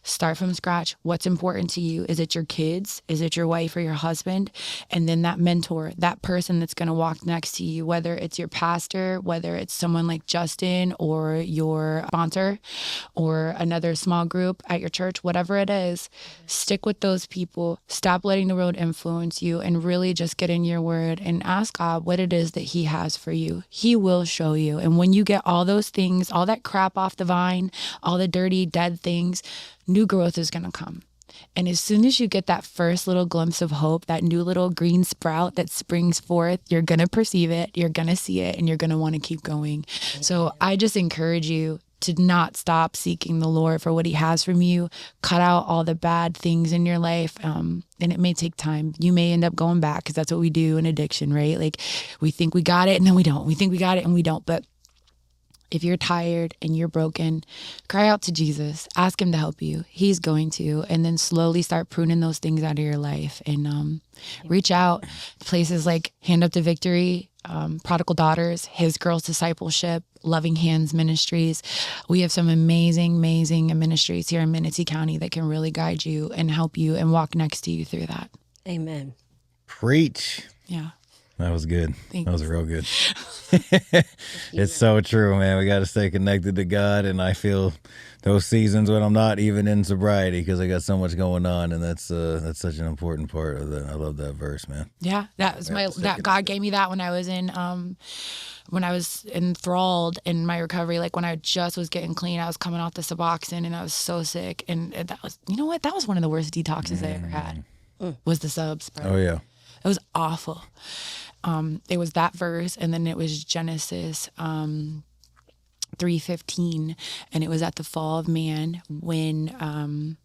Start from scratch. What's important to you? Is it your kids? Is it your wife or your husband? And then that mentor, that person that's going to walk next to you, whether it's your pastor, whether it's someone like Justin or your sponsor or another small group at your church, whatever it is, stick with those people. Stop letting the world influence you, and really just get in your word and ask God what it is that he has for you. He will show you. And when you get all those things, all that crap off the vine, all the dirty, dead things, new growth is going to come. And as soon as you get that first little glimpse of hope, that new little green sprout that springs forth, you're going to perceive it, you're going to see it, and you're going to want to keep going. So I just encourage you to not stop seeking the Lord for what he has from you. Cut out all the bad things in your life. And it may take time. You may end up going back, because that's what we do in addiction, right? Like, we think we got it and then we don't. We think we got it and we don't. But if you're tired and you're broken, cry out to Jesus. Ask him to help you. He's going to. And then slowly start pruning those things out of your life. And reach out to places like Hand Up to Victory, Prodigal Daughters, His Girls Discipleship, Loving Hands Ministries. We have some amazing ministries here in Manatee County that can really guide you and help you and walk next to you through that. Amen. Preach. Yeah. That was good. Thanks. That was real good. It's so true, man. We got to stay connected to God, and I feel those seasons when I'm not even in sobriety, because I got so much going on, and that's such an important part of that. I love that verse, man. Yeah, that was that God gave me that when I was enthralled in my recovery. Like, when I just was getting clean, I was coming off the Suboxone, and I was so sick, and that was, you know what? That was one of the worst detoxes I ever had. Was the subs, bro. Oh yeah. It was awful. It was that verse, and then it was Genesis 3:15, and it was at the fall of man when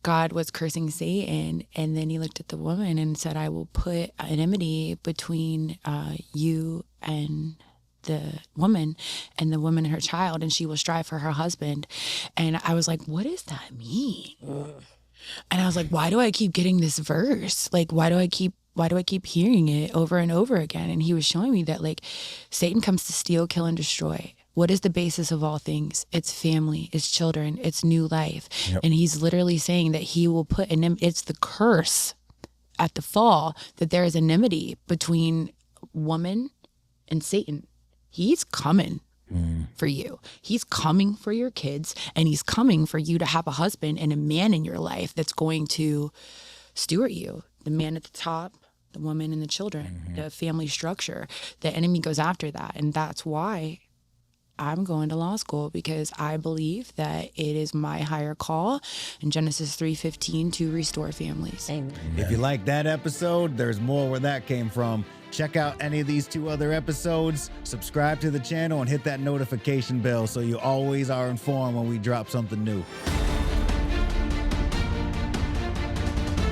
God was cursing Satan, and then he looked at the woman and said, I will put enmity between you and the woman and her child, and she will strive for her husband. And I was like, what does that mean? And I was like, why do I keep getting this verse? Like, why do I keep hearing it over and over again? And he was showing me that, like, Satan comes to steal, kill, and destroy. What is the basis of all things? It's family, it's children, it's new life. Yep. And he's literally saying that he will put it's the curse at the fall, that there is enmity between woman and Satan. He's coming for you. He's coming for your kids, and he's coming for you to have a husband and a man in your life that's going to steward you. The man at the top, the woman and the children, the family structure. The enemy goes after that. And that's why I'm going to law school, because I believe that it is my higher call in Genesis 3:15 to restore families. Amen. If you like that episode, there's more where that came from. Check out any of these 2 other episodes, subscribe to the channel, and hit that notification bell so you always are informed when we drop something new.